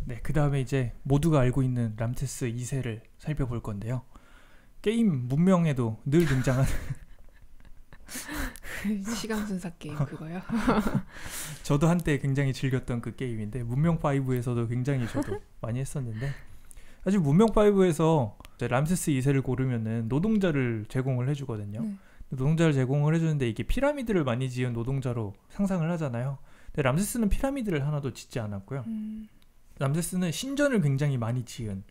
네, 그 다음에 이제 모두가 알고 있는 람세스 2세를 살펴볼 건데요. 게임 문명에도 늘 등장하는 시간순사 게임 그거요? 저도 한때 굉장히 즐겼던 그 게임인데 문명 5에서도 굉장히 저도 많이 했었는데 사실 문명 5에서 람세스 2세를 고르면은 노동자를 제공을 해주거든요. 네. 노동자를 제공을 해주는데 이게 피라미드를 많이 지은 노동자로 상상을 하잖아요. 근데 람세스는 피라미드를 하나도 짓지 않았고요. 람세스는 신전을 굉장히 많이 지은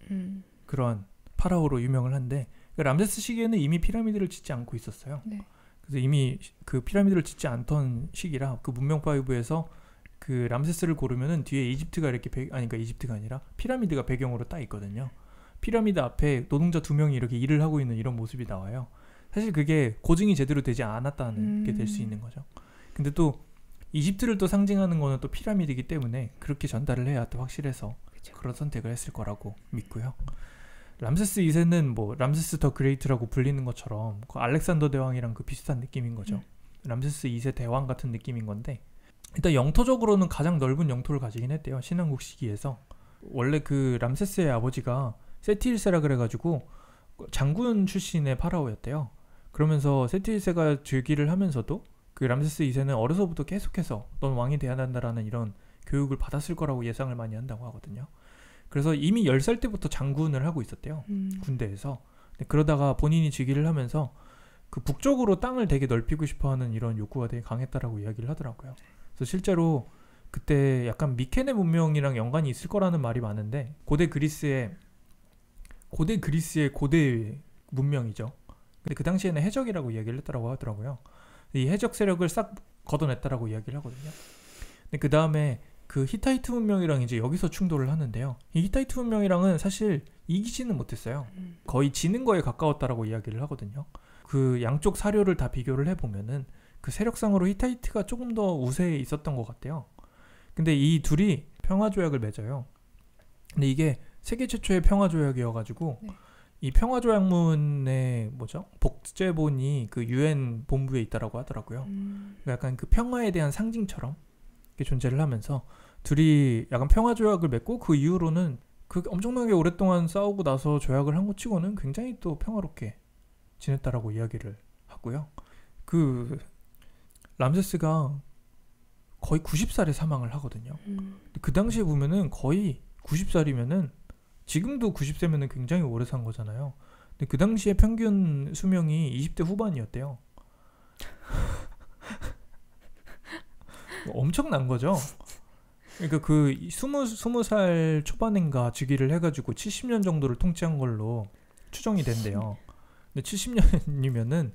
그런 파라오로 유명을 한데 람세스 시기에는 이미 피라미드를 짓지 않고 있었어요. 네. 그래서 이미 그 피라미드를 짓지 않던 시기라 그 문명 5에서 그 람세스를 고르면은 뒤에 이집트가 이렇게 그러니까 이집트가 아니라 피라미드가 배경으로 딱 있거든요. 피라미드 앞에 노동자 2명이 이렇게 일을 하고 있는 이런 모습이 나와요. 사실 그게 고증이 제대로 되지 않았다는 게 될 수 있는 거죠. 근데 또 이집트를 또 상징하는 거는 또 피라미드이기 때문에 그렇게 전달을 해야 또 확실해서 그쵸. 그런 선택을 했을 거라고 믿고요. 람세스 2세는 뭐 람세스 더 그레이트라고 불리는 것처럼 그 알렉산더 대왕이랑 그 비슷한 느낌인 거죠. 람세스 2세 대왕 같은 느낌인 건데 일단 영토적으로는 가장 넓은 영토를 가지긴 했대요. 신왕국 시기에서. 원래 그 람세스의 아버지가 세티 1세라 그래가지고 장군 출신의 파라오였대요. 그러면서 세티 1세가 즉위를 하면서도 그 람세스 2세는 어려서부터 계속해서 넌 왕이 돼야 한다라는 이런 교육을 받았을 거라고 예상을 많이 한다고 하거든요. 그래서 이미 10살 때부터 장군을 하고 있었대요. 군대에서. 그러다가 본인이 즉위를 하면서 그 북쪽으로 땅을 되게 넓히고 싶어하는 이런 욕구가 되게 강했다라고 이야기를 하더라고요. 그래서 실제로 그때 약간 미케네 문명이랑 연관이 있을 거라는 말이 많은데 고대 그리스의 고대 문명이죠. 근데 그 당시에는 해적이라고 이야기를 했다고 하더라고요. 이 해적 세력을 싹 걷어냈다라고 이야기를 하거든요. 근데 그 다음에 그 히타이트 문명이랑 이제 여기서 충돌을 하는데요. 이 히타이트 문명이랑은 사실 이기지는 못했어요. 거의 지는 거에 가까웠다라고 이야기를 하거든요. 그 양쪽 사료를 다 비교를 해보면은 그 세력상으로 히타이트가 조금 더 우세에 있었던 것 같아요. 근데 이 둘이 평화조약을 맺어요. 근데 이게 세계 최초의 평화조약이어가지고 네. 이 평화조약문의 복제본이 그 UN 본부에 있다라고 하더라고요. 약간 그 평화에 대한 상징처럼 이렇게 존재를 하면서 둘이 약간 평화조약을 맺고 그 이후로는 그 엄청나게 오랫동안 싸우고 나서 조약을 한 것 치고는 굉장히 또 평화롭게 지냈다라고 이야기를 하고요. 그 람세스가 거의 90살에 사망을 하거든요. 그 당시에 보면은 거의 90살이면은 지금도 90세면은 굉장히 오래 산 거잖아요. 근데 그 당시에 평균 수명이 20대 후반이었대요. 엄청난 거죠. 그러니까 그 20살 초반인가 즉위를 해가지고 70년 정도를 통치한 걸로 추정이 된대요. 근데 70년이면은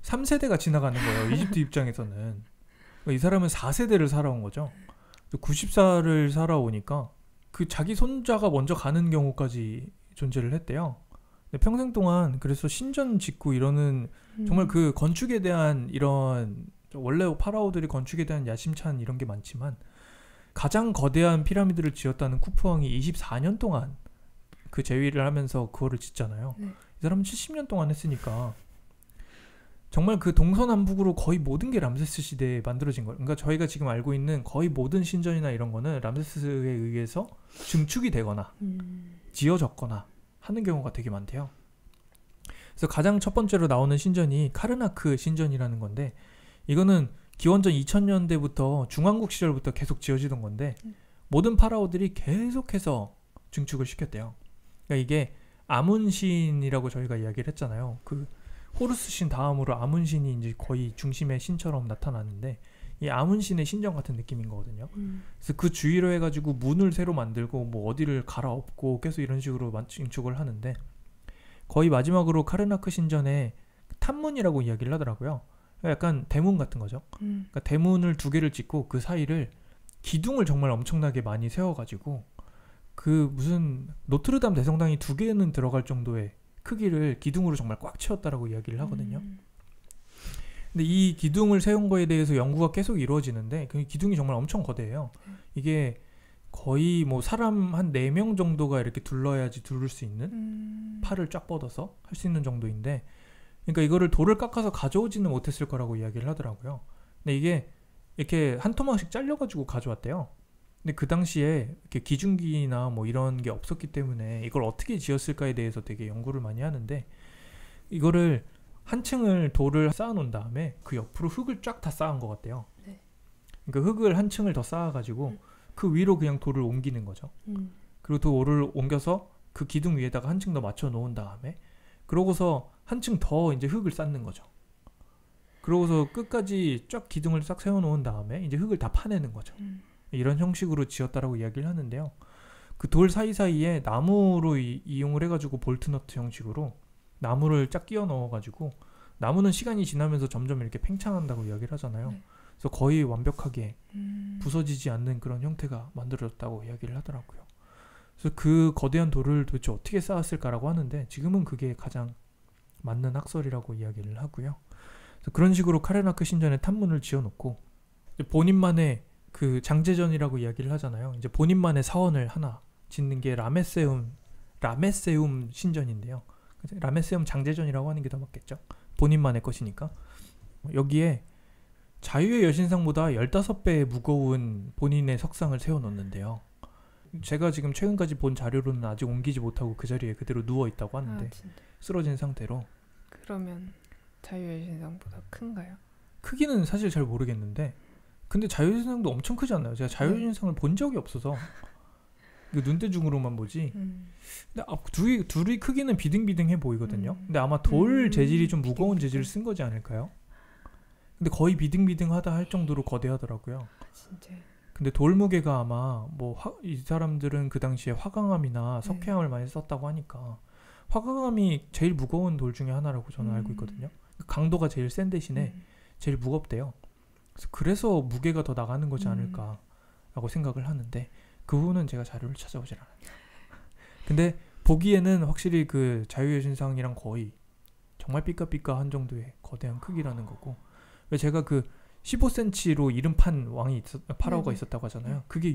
3세대가 지나가는 거예요. 이집트 입장에서는. 이 사람은 4세대를 살아온 거죠. 90살을 살아오니까 그 자기 손자가 먼저 가는 경우까지 존재를 했대요. 근데 평생 동안 그래서 신전 짓고 이러는 정말 그 건축에 대한 이런 원래 파라오들이 건축에 대한 야심찬 이런 게 많지만 가장 거대한 피라미드를 지었다는 쿠프 왕이 24년 동안 그 재위를 하면서 그거를 짓잖아요. 네. 이 사람은 70년 동안 했으니까 정말 그 동서남북으로 거의 모든 게 람세스 시대에 만들어진 거예요. 그러니까 저희가 지금 알고 있는 거의 모든 신전이나 이런 거는 람세스에 의해서 증축이 되거나 지어졌거나 하는 경우가 되게 많대요. 그래서 가장 첫 번째로 나오는 신전이 카르나크 신전이라는 건데 이거는 기원전 2000년대부터 중왕국 시절부터 계속 지어지던 건데 모든 파라오들이 계속해서 증축을 시켰대요. 그러니까 이게 아문신이라고 저희가 이야기를 했잖아요. 그 호루스 신 다음으로 아문신이 이제 거의 중심의 신처럼 나타나는데 이 아문신의 신전 같은 느낌인 거거든요. 그래서 그 주위로 해가지고 문을 새로 만들고 뭐 어디를 갈아엎고 계속 이런 식으로 증축을 하는데 거의 마지막으로 카르나크 신전에 탐문이라고 이야기를 하더라고요. 그러니까 약간 대문 같은 거죠. 그러니까 대문을 2개를 짓고 그 사이를 기둥을 정말 엄청나게 많이 세워가지고 그 무슨 노트르담 대성당이 2개는 들어갈 정도의 크기를 기둥으로 정말 꽉 채웠다라고 이야기를 하거든요. 근데 이 기둥을 세운 거에 대해서 연구가 계속 이루어지는데 그 기둥이 정말 엄청 거대해요. 이게 거의 뭐 사람 한 4명 정도가 이렇게 둘러야지 두를 수 있는 팔을 쫙 뻗어서 할 수 있는 정도인데 그러니까 이거를 돌을 깎아서 가져오지는 못했을 거라고 이야기를 하더라고요. 근데 이게 이렇게 한 토막씩 잘려가지고 가져왔대요. 근데 그 당시에 이렇게 기중기나 뭐 이런 게 없었기 때문에 이걸 어떻게 지었을까에 대해서 되게 연구를 많이 하는데, 이거를 한 층을 돌을 쌓아놓은 다음에 그 옆으로 흙을 쫙 다 쌓은 것 같대요. 네. 그러니까 흙을 한 층을 더 쌓아가지고 그 위로 그냥 돌을 옮기는 거죠. 그리고 돌을 옮겨서 그 기둥 위에다가 한 층 더 맞춰 놓은 다음에 그러고서 한 층 더 이제 흙을 쌓는 거죠. 그러고서 끝까지 쫙 기둥을 싹 세워놓은 다음에 이제 흙을 다 파내는 거죠. 이런 형식으로 지었다라고 이야기를 하는데요. 그 돌 사이사이에 나무로 이용을 해가지고 볼트너트 형식으로 나무를 쫙 끼워 넣어가지고, 나무는 시간이 지나면서 점점 이렇게 팽창한다고 이야기를 하잖아요. 네. 그래서 거의 완벽하게 부서지지 않는 그런 형태가 만들어졌다고 이야기를 하더라고요. 그래서 그 거대한 돌을 도대체 어떻게 쌓았을까라고 하는데, 지금은 그게 가장 맞는 학설이라고 이야기를 하고요. 그래서 그런 식으로 카레나크 신전에 탐문을 지어놓고, 이제 본인만의 그 장제전이라고 이야기를 하잖아요. 이제 본인만의 사원을 하나 짓는 게 라메세움 신전인데요. 라메세움 장제전이라고 하는 게 더 맞겠죠. 본인만의 것이니까. 여기에 자유의 여신상보다 15배 무거운 본인의 석상을 세워놓는데요. 제가 지금 최근까지 본 자료로는 아직 옮기지 못하고 그 자리에 그대로 누워있다고 하는데, 쓰러진 상태로. 그러면 자유의 신상보다 큰가요? 크기는 사실 잘 모르겠는데, 근데 자유의 신상도 엄청 크지 않나요? 제가 자유의 신상을 본 적이 없어서 눈대중으로만 보지. 근데 둘이 크기는 비등비등해 보이거든요. 근데 아마 돌 재질이 좀 무거운 재질을 쓴 거지 않을까요? 근데 거의 비등비등하다 할 정도로 거대하더라고요. 진짜. 근데 돌 무게가 아마 뭐 이 사람들은 그 당시에 화강암이나 석회암을 많이 썼다고 하니까 화강암이 제일 무거운 돌 중에 하나라고 저는 알고 있거든요. 강도가 제일 센 대신에 제일 무겁대요. 그래서 무게가 더 나가는 거지 않을까라고 생각을 하는데, 그 부분은 제가 자료를 찾아보질 않아요. 근데 보기에는 확실히 그 자유의 신상이랑 거의 정말 삐까삐까한 정도의 거대한 크기라는 거고, 왜 제가 그 15cm로 이름판 왕이 파라오가 있었다고 하잖아요. 그게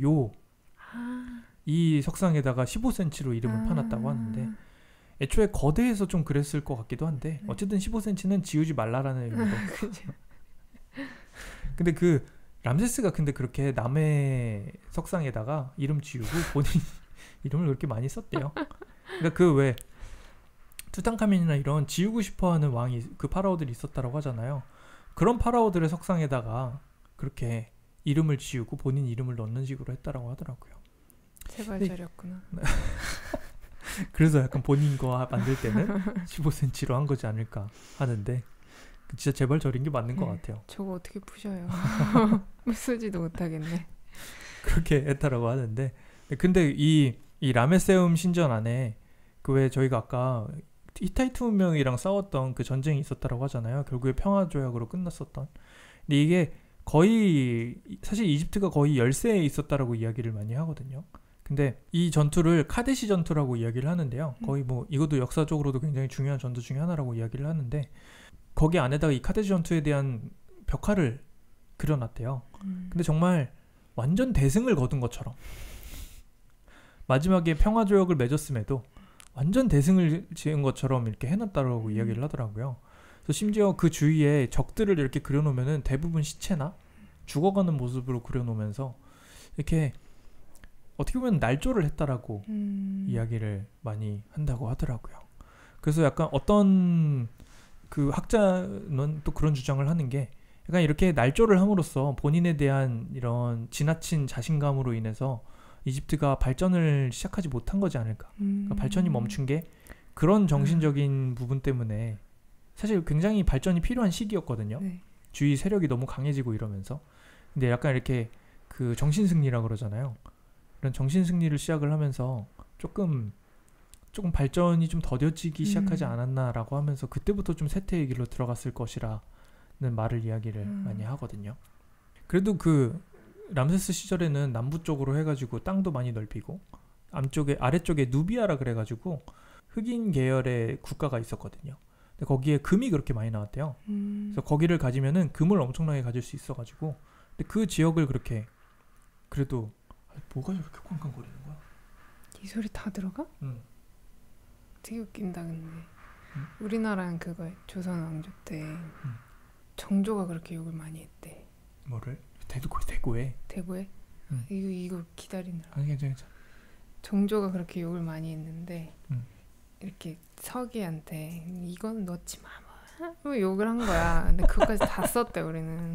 이 석상에다가 15cm로 이름을 파놨다고 하는데, 애초에 거대해서 좀 그랬을 것 같기도 한데, 어쨌든 15cm는 지우지 말라라는 의미로. 근데 그 람세스가 근데 그렇게 남의 석상에다가 이름 지우고 본인 이름을 그렇게 많이 썼대요. 그러니까 그 왜 투탕카멘이나 이런 지우고 싶어하는 왕이, 그 파라오들이 있었다라고 하잖아요. 그런 파라오들의 석상에다가 그렇게 이름을 지우고 본인 이름을 넣는 식으로 했다라고 하더라고요. 제발저렸구나. 그래서 약간 본인 거 만들 때는 15cm로 한 거지 않을까 하는데, 진짜 제발저린 게 맞는 것 같아요. 저거 어떻게 푸셔요? 쓰지도 못하겠네. 그렇게 했다라고 하는데, 근데 이 라메세움 신전 안에 그 왜 저희가 아까 히타이트 문명이랑 싸웠던 그 전쟁이 있었다라고 하잖아요. 결국에 평화 조약으로 끝났었던. 근데 이게 거의 사실 이집트가 거의 열세에 있었다라고 이야기를 많이 하거든요. 근데 이 전투를 카데시 전투라고 이야기를 하는데요. 거의 뭐 이것도 역사적으로도 굉장히 중요한 전투 중에 하나라고 이야기를 하는데, 거기 안에다가 이 카데시 전투에 대한 벽화를 그려놨대요. 근데 정말 완전 대승을 거둔 것처럼, 마지막에 평화조약을 맺었음에도 완전 대승을 지은 것처럼 이렇게 해놨다라고 이야기를 하더라고요. 그래서 심지어 그 주위에 적들을 이렇게 그려놓으면은 대부분 시체나 죽어가는 모습으로 그려놓으면서 이렇게 어떻게 보면 날조를 했다라고 이야기를 많이 한다고 하더라고요. 그래서 약간 어떤 그 학자는 또 그런 주장을 하는 게, 약간 이렇게 날조를 함으로써 본인에 대한 이런 지나친 자신감으로 인해서 이집트가 발전을 시작하지 못한 거지 않을까. 그러니까 발전이 멈춘 게 그런 정신적인 부분 때문에, 사실 굉장히 발전이 필요한 시기였거든요. 네. 주위 세력이 너무 강해지고 이러면서. 근데 약간 이렇게 그 정신승리라 그러잖아요. 이런 정신승리를 시작을 하면서 조금 발전이 좀 더뎌지기 시작하지 않았나라고 하면서, 그때부터 좀 쇠퇴의 길로 들어갔을 것이라는 말을 이야기를 많이 하거든요. 그래도 그 람세스 시절에는 남부 쪽으로 해가지고 땅도 많이 넓히고, 아래쪽에 누비아라 그래가지고 흑인 계열의 국가가 있었거든요. 근데 거기에 금이 그렇게 많이 나왔대요. 그래서 거기를 가지면은 금을 엄청나게 가질 수 있어가지고, 근데 그 지역을 그렇게, 그래도 뭐가 이렇게 쾅쾅거리는 거야? 이 소리 다 들어가? 되게 웃긴다. 근데 우리나라는 그거 조선 왕조 때 정조가 그렇게 욕을 많이 했대. 뭐를? 대구에? 대구에? 이거 기다리느라. 아니 괜찮아. 정조가 그렇게 욕을 많이 했는데 이렇게 서기한테 이건 넣지 마, 뭐 욕을 한 거야. 근데 그거까지 다 썼대 우리는.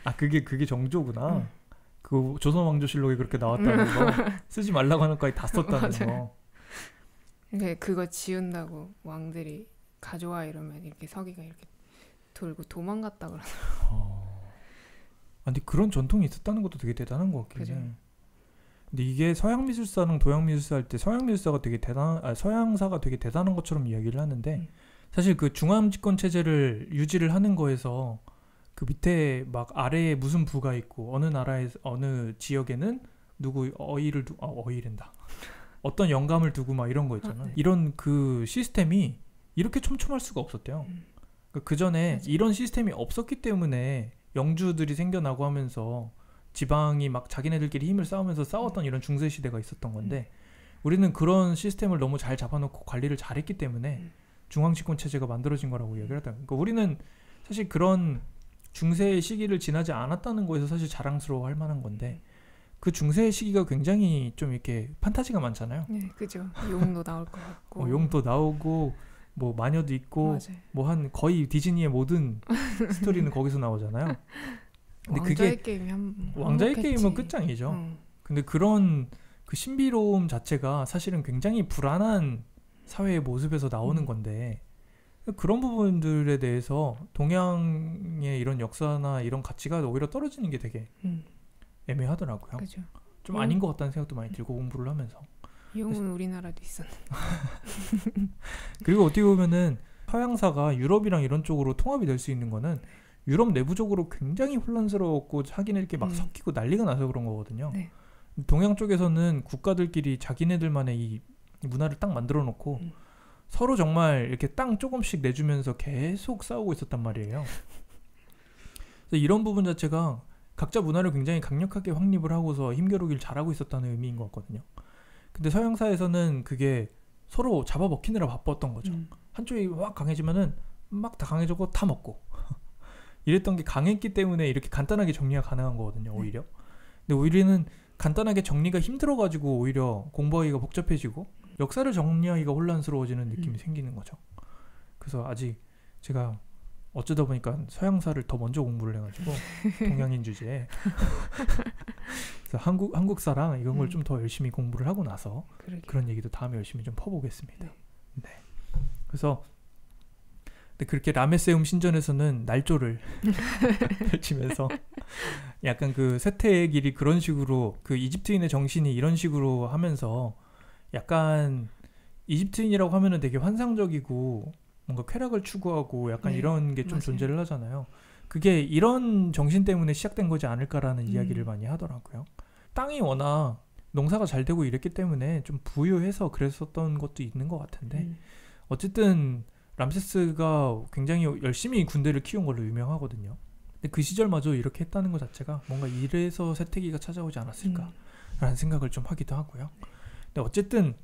아 그게 정조구나. 그 조선 왕조실록에 그렇게 나왔다는 거 쓰지 말라고 하는 거까지 다 썼다는 거. 그거 지운다고 왕들이 가져와 이러면 이렇게 서기가 이렇게 돌고 도망갔다 그러더라고. 근데 그런 전통이 있었다는 것도 되게 대단한 것 같긴 해. 근데 이게 서양 미술사랑 동양 미술사 할 때 서양 미술사가 되게 서양사가 되게 대단한 것처럼 이야기를 하는데 사실 그 중앙 집권 체제를 유지를 하는 거에서 그 밑에 막 아래에 무슨 부가 있고 어느 나라에서 어느 지역에는 누구 어이랜다. 어떤 영감을 두고 막 이런 거 있잖아. 네. 이런 그 시스템이 이렇게 촘촘할 수가 없었대요. 그 전에 이런 시스템이 없었기 때문에 영주들이 생겨나고 하면서 지방이 막 자기네들끼리 힘을 싸우면서 싸웠던 이런 중세 시대가 있었던 건데 우리는 그런 시스템을 너무 잘 잡아놓고 관리를 잘했기 때문에 중앙집권 체제가 만들어진 거라고 이야기를 하다. 그러니까 우리는 사실 그런 중세의 시기를 지나지 않았다는 거에서 사실 자랑스러워할 만한 건데 그 중세의 시기가 굉장히 좀 이렇게 판타지가 많잖아요. 네, 그죠. 용도 나올 것 같고. 용도 나오고 뭐 마녀도 있고 뭐 한 거의 디즈니의 모든 스토리는 거기서 나오잖아요. 근데 왕자의 게임이 왕자의 게임은 끝장이죠. 근데 그런 그 신비로움 자체가 사실은 굉장히 불안한 사회의 모습에서 나오는 건데 그런 부분들에 대해서 동양의 이런 역사나 이런 가치가 오히려 떨어지는 게 되게 애매하더라고요. 그죠. 좀 아닌 것 같다는 생각도 많이 들고 공부를 하면서. 용은 우리나라도 있었는데. 그리고 어떻게 보면은 서양사가 유럽이랑 이런 쪽으로 통합이 될 수 있는 거는 유럽 내부적으로 굉장히 혼란스러웠고 자기네들끼리 막 섞이고 난리가 나서 그런 거거든요. 네. 동양 쪽에서는 국가들끼리 자기네들만의 이 문화를 딱 만들어 놓고 서로 정말 이렇게 땅 조금씩 내주면서 계속 싸우고 있었단 말이에요. 그래서 이런 부분 자체가 각자 문화를 굉장히 강력하게 확립을 하고서 힘겨루기를 잘하고 있었다는 의미인 것 같거든요. 근데 서양사에서는 그게 서로 잡아먹히느라 바빴던 거죠. 한쪽이 막 강해지면은 막 다 강해지고 다 먹고 이랬던 게 강했기 때문에 이렇게 간단하게 정리가 가능한 거거든요. 오히려. 근데 우리는 간단하게 정리가 힘들어가지고 오히려 공부하기가 복잡해지고 역사를 정리하기가 혼란스러워지는 느낌이 생기는 거죠. 그래서 아직 제가 어쩌다 보니까 서양사를 더 먼저 공부를 해가지고 동양인 주제에 그래서 한국사랑 이런 걸 좀 더 열심히 공부를 하고 나서 그런 얘기도 다음에 열심히 좀 퍼보겠습니다. 네. 그래서 근데 그렇게 라메세움 신전에서는 날조를 펼치면서 약간 그 쇠퇴의 길이 그런 식으로 그 이집트인의 정신이 이런 식으로 하면서 약간 이집트인이라고 하면은 되게 환상적이고 뭔가 쾌락을 추구하고 약간 이런 게 좀 존재를 하잖아요. 그게 이런 정신 때문에 시작된 거지 않을까라는 이야기를 많이 하더라고요. 땅이 워낙 농사가 잘 되고 이랬기 때문에 좀 부유해서 그랬었던 것도 있는 것 같은데 어쨌든 람세스가 굉장히 열심히 군대를 키운 걸로 유명하거든요. 근데 그 시절마저 이렇게 했다는 것 자체가 뭔가 이래서 쇠퇴기가 찾아오지 않았을까라는 생각을 좀 하기도 하고요. 근데 어쨌든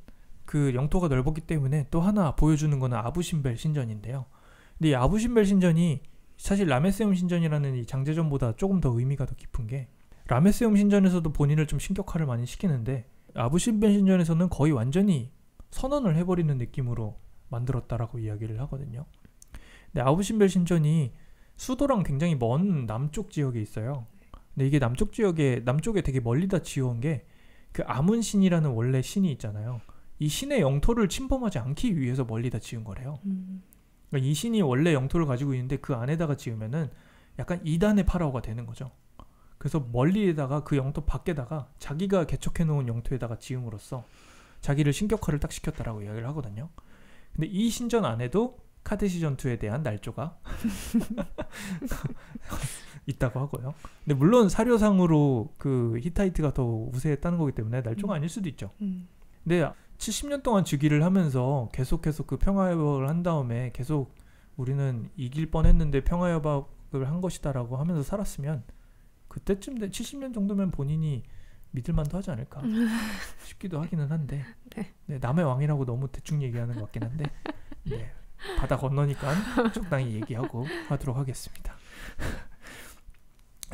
그 영토가 넓었기 때문에 또 하나 보여주는 거는 아부신벨 신전인데요. 근데 이 아부신벨 신전이 사실 라메세움 신전이라는 이 장제전보다 조금 더 의미가 더 깊은 게 라메세움 신전에서도 본인을 좀 신격화를 많이 시키는데 아부신벨 신전에서는 거의 완전히 선언을 해버리는 느낌으로 만들었다라고 이야기를 하거든요. 근데 아부신벨 신전이 수도랑 굉장히 먼 남쪽 지역에 있어요. 근데 이게 남쪽에 되게 멀리다 지어온 게 그 아문신이라는 원래 신이 있잖아요. 이 신의 영토를 침범하지 않기 위해서 멀리다 지은 거래요. 그러니까 이 신이 원래 영토를 가지고 있는데 그 안에다가 지으면은 약간 이단의 파라오가 되는 거죠. 그래서 멀리에다가 그 영토 밖에다가 자기가 개척해 놓은 영토에다가 지음으로써 자기를 신격화를 딱 시켰다라고 이야기를 하거든요. 근데 이 신전 안에도 카데시 전투에 대한 날조가 있다고 하고요. 근데 물론 사료상으로 그 히타이트가 더 우세했다는 거기 때문에 날조가 아닐 수도 있죠. 근데 70년 동안 즉위를 하면서 계속해서 그 평화협약을 한 다음에 계속 우리는 이길 뻔했는데 평화협약을 한 것이다라고 하면서 살았으면 그때쯤 70년 정도면 본인이 믿을만도 하지 않을까 싶기도 하기는 한데 네, 남의 왕이라고 너무 대충 얘기하는 것 같긴 한데 네, 바다 건너니까 적당히 얘기하고 하도록 하겠습니다.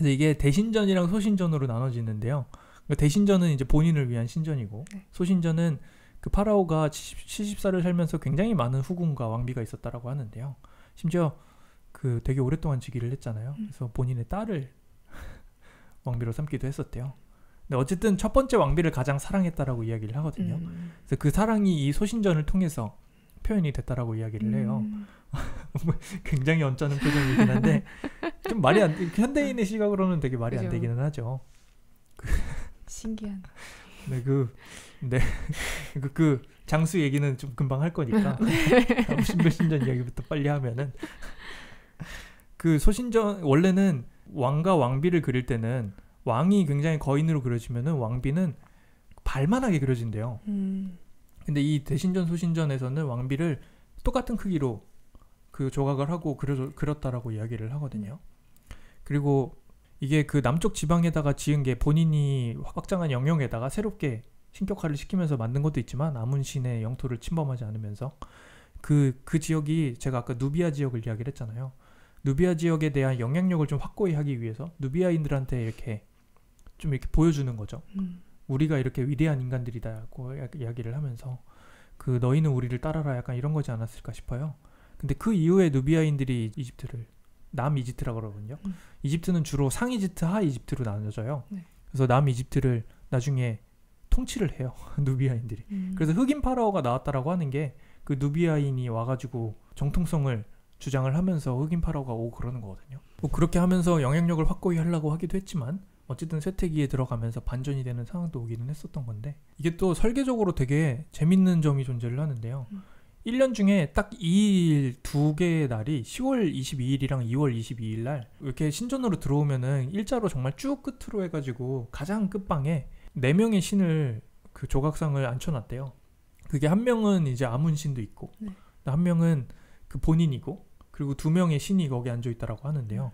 그래서 이게 대신전이랑 소신전으로 나눠지는데요. 그러니까 대신전은 이제 본인을 위한 신전이고 네. 소신전은 그 파라오가 70살을 살면서 굉장히 많은 후궁과 왕비가 있었다라고 하는데요. 심지어 그 되게 오랫동안 즉위를 했잖아요. 그래서 본인의 딸을 왕비로 삼기도 했었대요. 근데 어쨌든 첫 번째 왕비를 가장 사랑했다라고 이야기를 하거든요. 그래서 그 사랑이 이 소신전을 통해서 표현이 됐다라고 이야기를 해요. 굉장히 언짢은 표정이긴 한데 좀 말이 안 현대인의 시각으로는 되게 말이 그죠. 안 되기는 하죠. 신기한. 네, 그 장수 얘기는 좀 금방 할 거니까 신전 이야기부터 빨리 하면은 그 소신전 원래는 왕과 왕비를 그릴 때는 왕이 굉장히 거인으로 그려지면은 왕비는 발만하게 그려진대요. 근데 이 대신전 소신전에서는 왕비를 똑같은 크기로 그 조각을 하고 그렸다라고 이야기를 하거든요. 그리고 이게 그 남쪽 지방에다가 지은 게 본인이 확장한 영역에다가 새롭게 신격화를 시키면서 만든 것도 있지만 아문신의 영토를 침범하지 않으면서 그 지역이 제가 아까 누비아 지역을 이야기를 했잖아요. 누비아 지역에 대한 영향력을 좀 확고히 하기 위해서 누비아인들한테 이렇게 좀 이렇게 보여주는 거죠. 우리가 이렇게 위대한 인간들이다고 이야기를 하면서 그 너희는 우리를 따라라 약간 이런 거지 않았을까 싶어요. 근데 그 이후에 누비아인들이 이집트를 남이집트라고 그러거든요. 이집트는 주로 상이집트, 하이집트로 나눠져요. 네. 그래서 남이집트를 나중에 통치를 해요. 누비아인들이. 그래서 흑인 파라오가 나왔다라고 하는 게 그 누비아인이 와가지고 정통성을 주장을 하면서 흑인 파라오가 오고 그러는 거거든요. 뭐 그렇게 하면서 영향력을 확고히 하려고 하기도 했지만 어쨌든 쇠퇴기에 들어가면서 반전이 되는 상황도 오기는 했었던 건데 이게 또 설계적으로 되게 재밌는 점이 존재를 하는데요. 1년 중에 딱 2일 두 개의 날이 10월 22일이랑 2월 22일 날 이렇게 신전으로 들어오면은 일자로 정말 쭉 끝으로 해가지고 가장 끝방에 4명의 신을 그 조각상을 앉혀놨대요. 그게 한 명은 이제 아문신도 있고 네. 한 명은 그 본인이고 그리고 2명의 신이 거기 앉아있다라고 하는데요.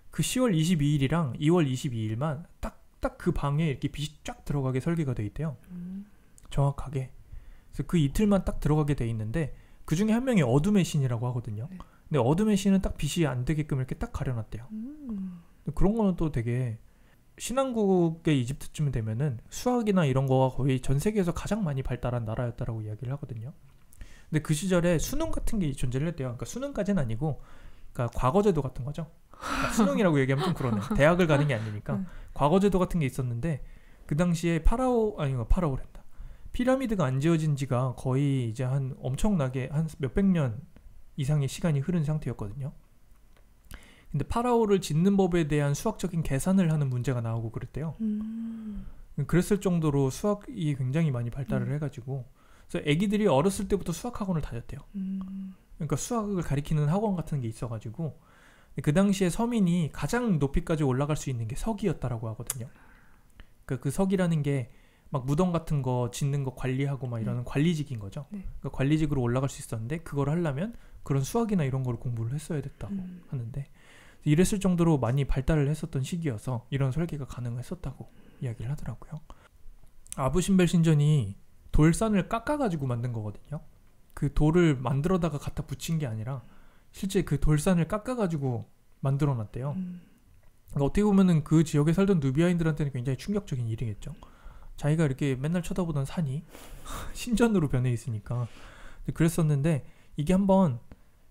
그 10월 22일이랑 2월 22일만 딱 그 방에 이렇게 빛이 쫙 들어가게 설계가 돼 있대요. 정확하게. 그래서 그 이틀만 딱 들어가게 돼 있는데 그 중에 한 명이 어둠의 신이라고 하거든요. 네. 근데 어둠의 신은 딱 빛이 안 되게끔 이렇게 딱 가려놨대요. 그런 거는 또 되게 신왕국의 이집트쯤 되면은 수학이나 이런 거가 거의 전 세계에서 가장 많이 발달한 나라였다라고 이야기를 하거든요. 근데 그 시절에 수능 같은 게 존재를 했대요. 그러니까 수능까지는 아니고 그러니까 과거제도 같은 거죠. 그러니까 수능이라고 얘기하면 좀 그러네. 대학을 가는 게 아니니까 과거제도 같은 게 있었는데 그 당시에 파라오랜다. 피라미드가 안 지어진 지가 거의 이제 한 엄청나게 한 몇백 년 이상의 시간이 흐른 상태였거든요. 근데 파라오를 짓는 법에 대한 수학적인 계산을 하는 문제가 나오고 그랬대요. 그랬을 정도로 수학이 굉장히 많이 발달을 해가지고 그래서 애기들이 어렸을 때부터 수학학원을 다녔대요. 그러니까 수학을 가리키는 학원 같은 게 있어가지고 그 당시에 서민이 가장 높이까지 올라갈 수 있는 게 석이었다라고 하거든요. 그러니까 그 석이라는 게 막 무덤 같은 거 짓는 거 관리하고 막 이러는 관리직인 거죠. 네. 그러니까 관리직으로 올라갈 수 있었는데 그걸 하려면 그런 수학이나 이런 걸 공부를 했어야 됐다고 하는데 이랬을 정도로 많이 발달을 했었던 시기여서 이런 설계가 가능했었다고 이야기를 하더라고요. 아부신벨 신전이 돌산을 깎아가지고 만든 거거든요. 그 돌을 만들어다가 갖다 붙인 게 아니라 실제 그 돌산을 깎아가지고 만들어놨대요. 그러니까 어떻게 보면은 그 지역에 살던 누비아인들한테는 굉장히 충격적인 일이겠죠. 자기가 이렇게 맨날 쳐다보던 산이 신전으로 변해 있으니까. 그랬었는데 이게 한번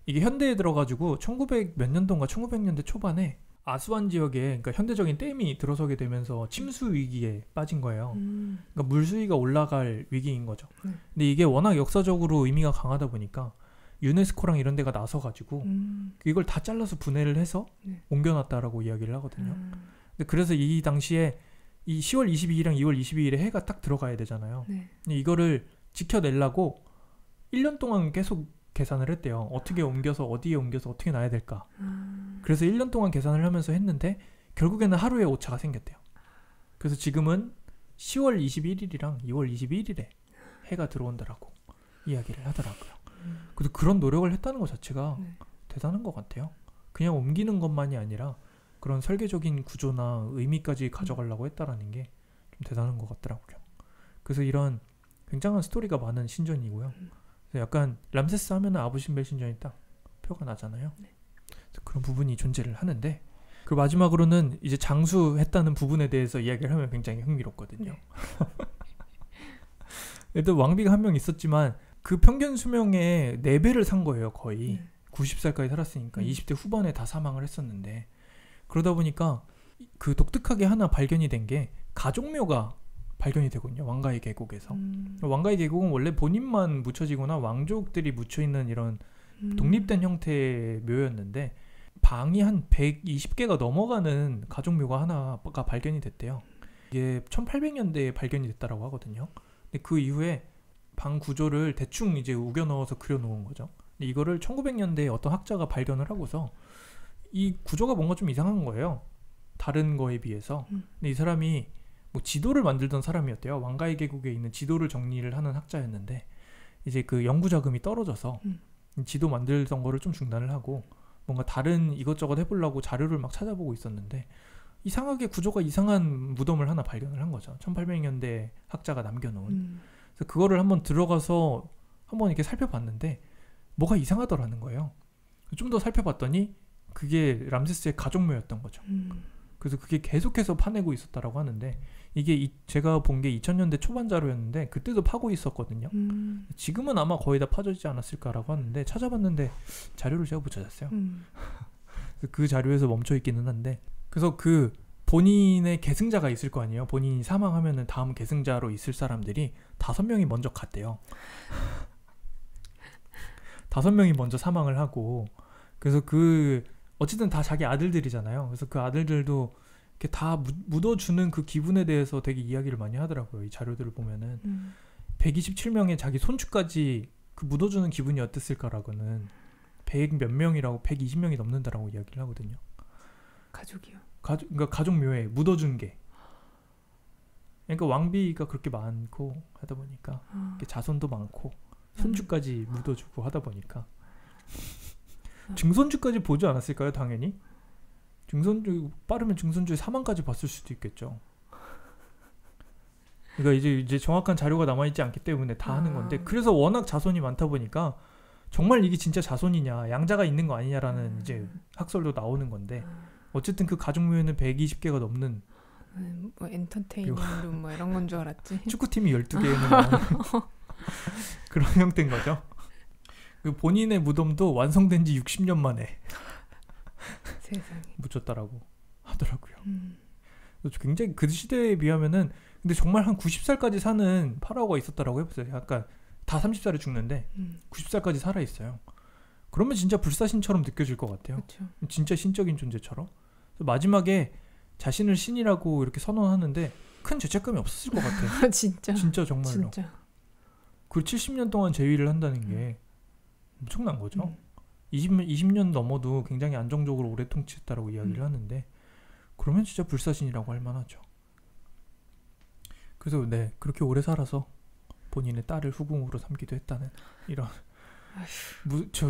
이게 현대에 들어가지고 1900 몇 년도인가 1900년대 초반에 아스완 지역에 그러니까 현대적인 댐이 들어서게 되면서 침수 위기에 빠진 거예요. 그러니까 물 수위가 올라갈 위기인 거죠. 근데 이게 워낙 역사적으로 의미가 강하다 보니까 유네스코랑 이런 데가 나서가지고 이걸 다 잘라서 분해를 해서 옮겨놨다라고 이야기를 하거든요. 근데 그래서 이 당시에 이 10월 22일이랑 2월 22일에 해가 딱 들어가야 되잖아요. 네. 이거를 지켜내려고 1년 동안 계속 계산을 했대요. 어떻게 옮겨서 어디에 옮겨서 어떻게 놔야 될까. 그래서 1년 동안 계산을 하면서 했는데 결국에는 하루에 오차가 생겼대요. 그래서 지금은 10월 21일이랑 2월 22일에 해가 들어온다라고 이야기를 하더라고요. 그래도 그런 노력을 했다는 것 자체가 대단한 것 같아요. 그냥 옮기는 것만이 아니라 그런 설계적인 구조나 의미까지 가져가려고 했다라는 게 좀 대단한 것 같더라고요. 그래서 이런 굉장한 스토리가 많은 신전이고요. 그래서 약간 람세스 하면은 아부신벨 신전이 딱 표가 나잖아요. 그래서 그런 부분이 존재를 하는데 그 마지막으로는 이제 장수했다는 부분에 대해서 이야기를 하면 굉장히 흥미롭거든요. 네. 일단 왕비가 한 명 있었지만 그 평균 수명의 4배를 산 거예요, 거의. 90살까지 살았으니까 20대 후반에 다 사망을 했었는데, 그러다 보니까 그 독특하게 하나 발견이 된 게 가족묘가 발견이 되거든요, 왕가의 계곡에서. 왕가의 계곡은 원래 본인만 묻혀지거나 왕족들이 묻혀있는 이런 독립된 형태의 묘였는데, 방이 한 120개가 넘어가는 가족묘가 하나가 발견이 됐대요. 이게 1800년대에 발견이 됐다라고 하거든요. 근데 그 이후에 방 구조를 대충 이제 우겨 넣어서 그려 놓은 거죠. 근데 이거를 1900년대에 어떤 학자가 발견을 하고서 이 구조가 뭔가 좀 이상한 거예요, 다른 거에 비해서. 근데 이 사람이 뭐 지도를 만들던 사람이었대요. 왕가의 계곡에 있는 지도를 정리를 하는 학자였는데, 이제 그 연구 자금이 떨어져서 지도 만들던 거를 좀 중단을 하고 뭔가 다른 이것저것 해보려고 자료를 막 찾아보고 있었는데, 이상하게 구조가 이상한 무덤을 하나 발견을 한 거죠. 1800년대 학자가 남겨놓은. 그래서 그거를 한번 들어가서 한번 이렇게 살펴봤는데 뭐가 이상하더라는 거예요. 좀 더 살펴봤더니 그게 람세스의 가족묘였던 거죠. 그래서 그게 계속해서 파내고 있었다라고 하는데, 이게 제가 본 게 2000년대 초반 자료였는데 그때도 파고 있었거든요. 지금은 아마 거의 다 파져있지 않았을까라고 하는데, 찾아봤는데 자료를 제가 못 찾았어요. 그 자료에서 멈춰있기는 한데, 그래서 그 본인의 계승자가 있을 거 아니에요. 본인이 사망하면은 다음 계승자로 있을 사람들이 5명이 먼저 갔대요. 5명이 먼저 사망을 하고, 그래서 그 어쨌든 다 자기 아들들이잖아요. 그래서 그 아들들도 이렇게 다 묻어주는 그 기분에 대해서 되게 이야기를 많이 하더라고요. 이 자료들을 보면은 127명의 자기 손주까지 그 묻어주는 기분이 어땠을까라고는 100 몇 명이라고 120명이 넘는다라고 이야기를 하거든요. 가족이요? 그러니까 가족묘에 묻어준 게. 그러니까 왕비가 그렇게 많고 하다 보니까 자손도 많고 손주까지 묻어주고 하다 보니까 증손주까지 보지 않았을까요? 당연히. 증손주 빠르면 증손주의 사망까지 봤을 수도 있겠죠. 그러니까 이제 정확한 자료가 남아있지 않기 때문에 다 하는 건데, 그래서 워낙 자손이 많다 보니까 정말 이게 진짜 자손이냐, 양자가 있는 거 아니냐라는 이제 학설도 나오는 건데, 어쨌든 그 가족묘에는 120개가 넘는, 뭐 엔터테인먼트 뭐 이런 건 줄 알았지. 축구팀이 12개는 나오는 그런 형태인 거죠. 그 본인의 무덤도 완성된 지 60년 만에 세상에 묻혔다라고 하더라고요. 굉장히 그 시대에 비하면은, 근데 정말 한 90살까지 사는 파라오가 있었다라고 해보세요. 약간 다 30살에 죽는데 90살까지 살아있어요. 그러면 진짜 불사신처럼 느껴질 것 같아요. 그쵸. 진짜 신적인 존재처럼. 마지막에 자신을 신이라고 이렇게 선언하는데 큰 죄책감이 없었을 것 같아요. 진짜. 진짜 정말로. 진짜. 그 70년 동안 재위를 한다는 게 엄청난 거죠. 20년 넘어도 굉장히 안정적으로 오래 통치했다라고 이야기를 하는데, 그러면 진짜 불사신이라고 할 만하죠. 그래서 네, 그렇게 오래 살아서 본인의 딸을 후궁으로 삼기도 했다는 이런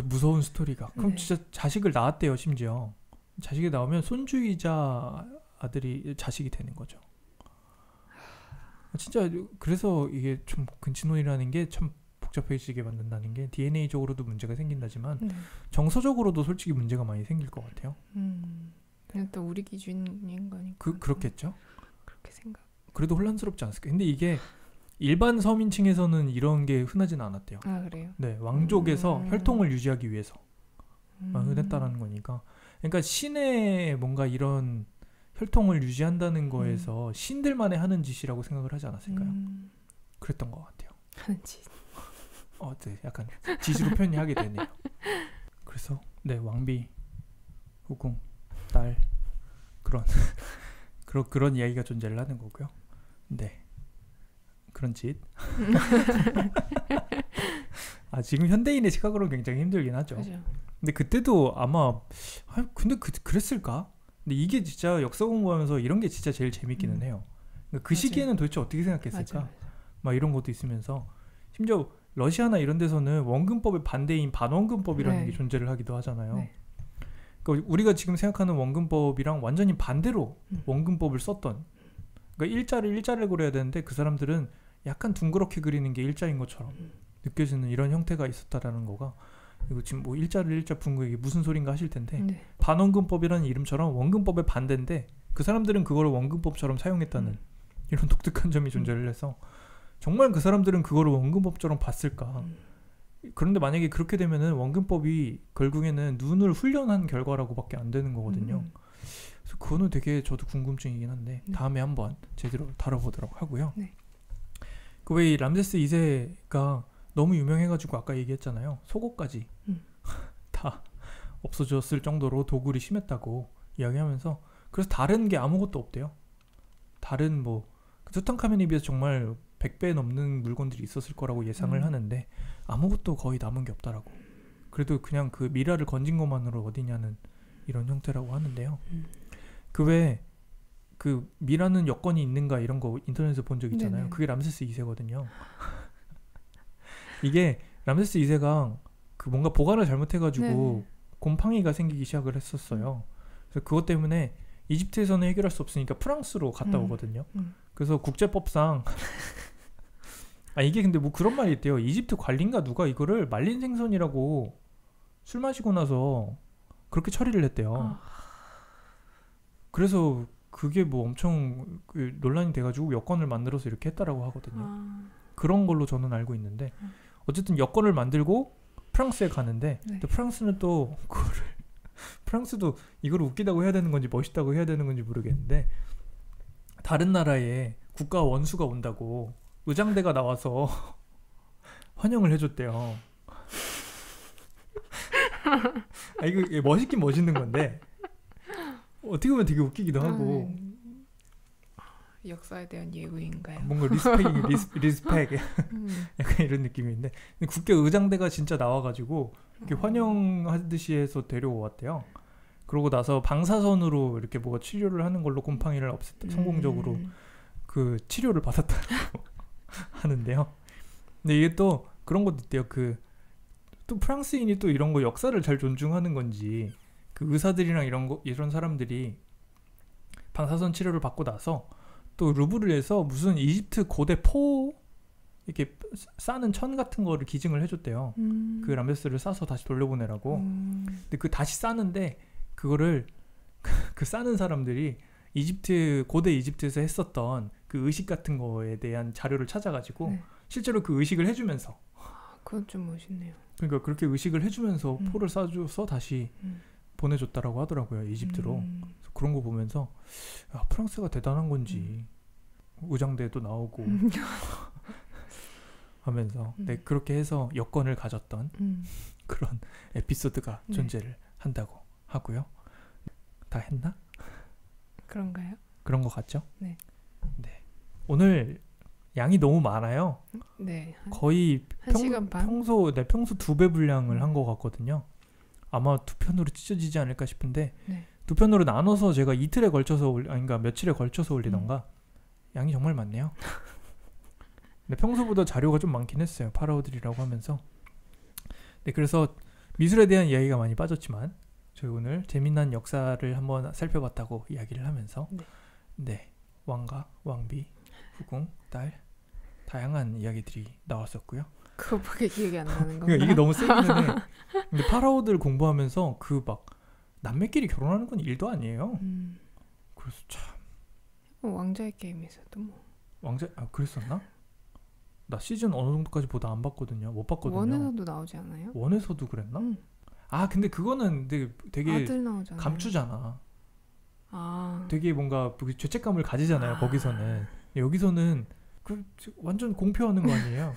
무서운 스토리가. 그럼 진짜 자식을 낳았대요. 심지어 자식이 나오면 손주이자 아들이 자식이 되는 거죠. 진짜. 그래서 이게 좀 근친혼이라는 게 참 복잡해지게 만든다는 게 DNA적으로도 문제가 생긴다지만 정서적으로도 솔직히 문제가 많이 생길 것 같아요. 그냥 또 우리 기준인 거니까. 그렇겠죠. 그렇게 생각. 그래도 혼란스럽지 않았을까. 근데 이게 일반 서민층에서는 이런 게 흔하진 않았대요. 아, 그래요? 네, 왕족에서 혈통을 유지하기 위해서 흔했다라는 거니까. 그러니까 신의 뭔가 이런 혈통을 유지한다는 거에서 신들만의 하는 짓이라고 생각을 하지 않았을까요? 그랬던 것 같아요. 하는 짓. 네, 약간 짓으로 표현하게 되네요. 그래서 네, 왕비, 후궁, 딸, 그런 이야기가 존재를 하는 거고요. 네, 그런 짓. 지금 현대인의 시각으로는 굉장히 힘들긴 하죠. 그죠. 근데 그때도 아마 근데 그랬을까? 근데 이게 진짜 역사 공부하면서 이런 게 진짜 제일 재밌기는 해요. 그러니까 그 시기에는 도대체 어떻게 생각했을까? 맞아. 막 이런 것도 있으면서, 심지어 러시아나 이런 데서는 원근법의 반대인 반원근법이라는 게 존재를 하기도 하잖아요. 그러니까 우리가 지금 생각하는 원근법이랑 완전히 반대로 원근법을 썼던, 그러니까 일자를 그려야 되는데 그 사람들은 약간 둥그렇게 그리는 게 일자인 것처럼 느껴지는 이런 형태가 있었다라는 거가 이거 지금 뭐 일자를 일자 푼 거 이게 무슨 소린가 하실 텐데 네. 반원근법이라는 이름처럼 원근법의 반대인데 그 사람들은 그거를 원근법처럼 사용했다는 이런 독특한 점이 존재를 해서 정말 그 사람들은 그거를 원근법처럼 봤을까? 그런데 만약에 그렇게 되면은 원근법이 결국에는 눈을 훈련한 결과라고밖에 안 되는 거거든요. 그래서 그거는 되게 저도 궁금증이긴 한데 다음에 한번 제대로 다뤄보도록 하고요. 네. 그 왜 이 람세스 2세가 너무 유명해가지고 아까 얘기했잖아요. 속옷까지 다 없어졌을 정도로 도굴이 심했다고 이야기하면서 그래서 다른 게 아무것도 없대요. 다른 뭐 투탕카멘에 비해서 정말 100배 넘는 물건들이 있었을 거라고 예상을 하는데 아무것도 거의 남은 게 없다라고. 그래도 그냥 그 미라를 건진 것만으로 어디냐는 이런 형태라고 하는데요. 그 외에 그 미라는 여건이 있는가 이런 거 인터넷에서 본 적 있잖아요. 네네. 그게 람세스 2세거든요. 이게 람세스 2세가 그 뭔가 보관을 잘못해가지고 네네. 곰팡이가 생기기 시작을 했었어요. 그래서 그것 때문에 이집트에서는 해결할 수 없으니까 프랑스로 갔다 오거든요. 그래서 국제법상 이게 근데 뭐 그런 말이 있대요. 이집트 관리인가 누가 이거를 말린 생선이라고 술 마시고 나서 그렇게 처리를 했대요. 그래서 그게 뭐 엄청 그 논란이 돼가지고 여권을 만들어서 이렇게 했다라고 하거든요. 그런 걸로 저는 알고 있는데 어쨌든 여권을 만들고 프랑스에 가는데 네. 또 프랑스는 또 그거를 프랑스도 이걸 웃기다고 해야 되는 건지 멋있다고 해야 되는 건지 모르겠는데 다른 나라에 국가 원수가 온다고 의장대가 나와서 환영을 해줬대요. 이거 멋있긴 멋있는 건데 어떻게 보면 되게 웃기기도 하고 역사에 대한 예우인가요? 뭔가 리스펙 약간 이런 느낌인데 국회 의장대가 진짜 나와가지고 이렇게 환영하듯이 해서 데려왔대요. 그러고 나서 방사선으로 이렇게 뭐가 치료를 하는 걸로 곰팡이를 없앴다 성공적으로 그 치료를 받았다고 하는데요. 근데 이게 또 그런 것도 있대요. 그 또 프랑스인이 또 이런 거 역사를 잘 존중하는 건지 그 의사들이랑 이런 사람들이 방사선 치료를 받고 나서 또 루브르에서 무슨 이집트 고대 포 이렇게 싸는 천 같은 거를 기증을 해줬대요. 그 람세스를 싸서 다시 돌려보내라고. 근데 그 다시 싸는데 그거를 그 싸는 사람들이 고대 이집트에서 했었던 그 의식 같은 거에 대한 자료를 찾아가지고 실제로 그 의식을 해주면서 그건 좀 멋있네요. 그러니까 그렇게 의식을 해주면서 포를 싸줘서 다시 보내줬다라고 하더라고요. 이집트로. 그래서 그런 거 보면서 프랑스가 대단한 건지 의장대도 나오고 하면서 그렇게 해서 여권을 가졌던 그런 에피소드가 존재를 한다고 하고요. 다 했나? 그런가요? 그런 거 같죠? 네. 오늘 양이 너무 많아요. 네. 거의 한 시간 반? 평소 2배 분량을 한 것 같거든요. 아마 2편으로 찢어지지 않을까 싶은데 2편으로 나눠서 제가 이틀에 걸쳐서 며칠에 걸쳐서 올리던가 양이 정말 많네요. 근데 평소보다 자료가 좀 많긴 했어요. 파라오들이라고 하면서. 네, 그래서 미술에 대한 이야기가 많이 빠졌지만 저희 오늘 재미난 역사를 한번 살펴봤다고 이야기를 하면서 왕과 왕비, 후궁, 딸 다양한 이야기들이 나왔었고요. 그거밖에 기억이 안 나는 건가? 그러니까 이게 너무 세기는 해. 근데 파라오들 공부하면서 그 막 남매끼리 결혼하는 건 일도 아니에요. 그래서 참 왕자의 게임에서도 뭐 그랬었나? 나 시즌 어느 정도까지 보다 안 봤거든요. 못 봤거든요. 원에서도 나오지 않아요? 원에서도 그랬나? 근데 그거는 되게 아들 나오잖아요. 감추잖아. 되게 뭔가 죄책감을 가지잖아요. 거기서는. 여기서는 완전 공표하는 거 아니에요.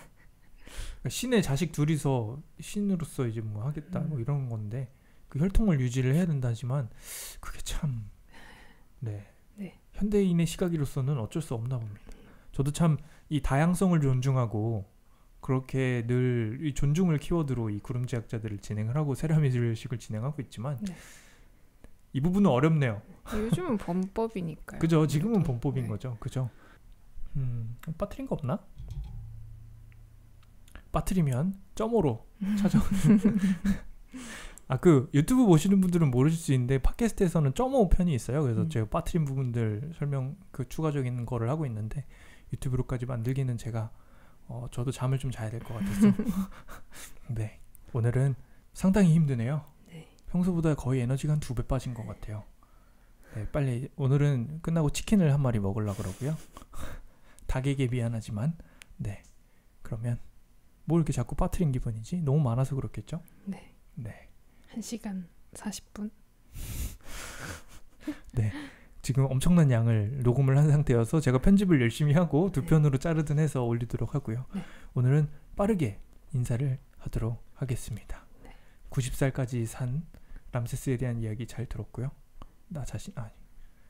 그러니까 신의 자식 둘이서 신으로서 이제 뭐 하겠다 뭐 이런 건데 그 혈통을 유지를 해야 된다지만 그게 참 현대인의 시각으로서는 어쩔 수 없나 봅니다. 저도 참 이 다양성을 존중하고 그렇게 늘 이 존중을 키워드로 이 구름제약자들을 진행을 하고 세라미술식을 진행하고 있지만 이 부분은 어렵네요. 요즘은 범법이니까요. 그죠? 지금은 범법인 거죠. 그죠? 빠뜨린 거 없나? 빠뜨리면 점으로 찾아오는 그 유튜브 보시는 분들은 모르실 수 있는데 팟캐스트에서는 .5 편이 있어요. 그래서 제가 빠뜨린 부분들 설명 추가적인 거를 하고 있는데 유튜브로까지 만들기는 제가 저도 잠을 좀 자야 될 것 같아서 네, 오늘은 상당히 힘드네요. 네. 평소보다 거의 에너지가 한 2배 빠진 것 같아요. 네, 빨리 오늘은 끝나고 치킨을 한 마리 먹으려고 그러고요. 닭에게 미안하지만 네, 그러면 뭐 이렇게 자꾸 빠뜨린 기분이지? 너무 많아서 그렇겠죠? 네. 네. 1시간 40분? 네. 지금 엄청난 양을 녹음을 한 상태여서 제가 편집을 열심히 하고 2편으로 자르든 해서 올리도록 하고요. 네. 오늘은 빠르게 인사를 하도록 하겠습니다. 네. 90살까지 산 람세스에 대한 이야기 잘 들었고요. 나 자신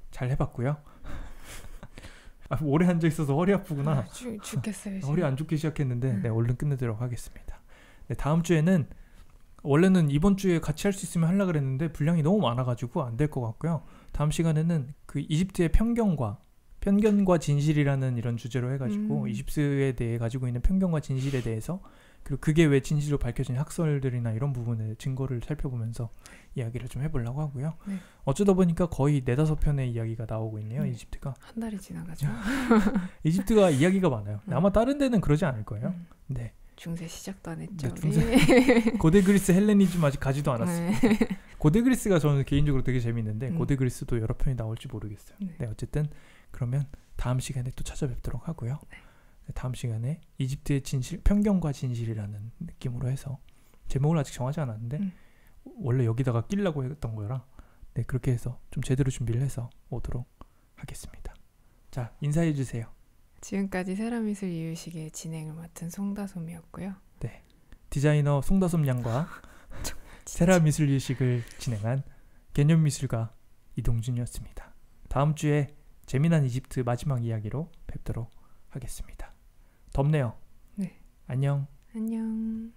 잘 해봤고요. 오래 앉아 있어서 허리 아프구나. 죽겠어요. 지금. 허리 안 좋기 시작했는데 네, 얼른 끝내도록 하겠습니다. 네, 다음 주에는 원래는 이번 주에 같이 할 수 있으면 하려고 그랬는데 분량이 너무 많아가지고 안 될 것 같고요. 다음 시간에는 그 이집트의 편견과 진실이라는 이런 주제로 해가지고 이집트에 대해 가지고 있는 편견과 진실에 대해서 그리고 그게 왜 진실로 밝혀진 학설들이나 이런 부분의 증거를 살펴보면서 이야기를 좀 해보려고 하고요. 네. 어쩌다 보니까 거의 4-5편의 이야기가 나오고 있네요. 이집트가. 한 달이 지나가죠. 이집트가 이야기가 많아요. 아마 다른 데는 그러지 않을 거예요. 네. 중세 시작도 안 했죠. 네, 고대 그리스 헬레니즘 아직 가지도 않았습니다. 네. 고대 그리스가 저는 개인적으로 되게 재밌는데 고대 그리스도 여러 편이 나올지 모르겠어요. 네. 네, 어쨌든 그러면 다음 시간에 또 찾아뵙도록 하고요. 네. 다음 시간에 이집트의 진실, 편견과 진실이라는 느낌으로 해서 제목을 아직 정하지 않았는데 원래 여기다가 끼려고 했던 거라 네, 그렇게 해서 좀 제대로 준비를 해서 오도록 하겠습니다. 자, 인사해 주세요. 지금까지 세라미술 이유식의 진행을 맡은 송다솜이었고요. 네, 디자이너 송다솜 양과 세라미술이유식을 진행한 개념미술가 이동준이었습니다. 다음 주에 재미난 이집트 마지막 이야기로 뵙도록 하겠습니다. 덥네요. 네. 안녕. 안녕.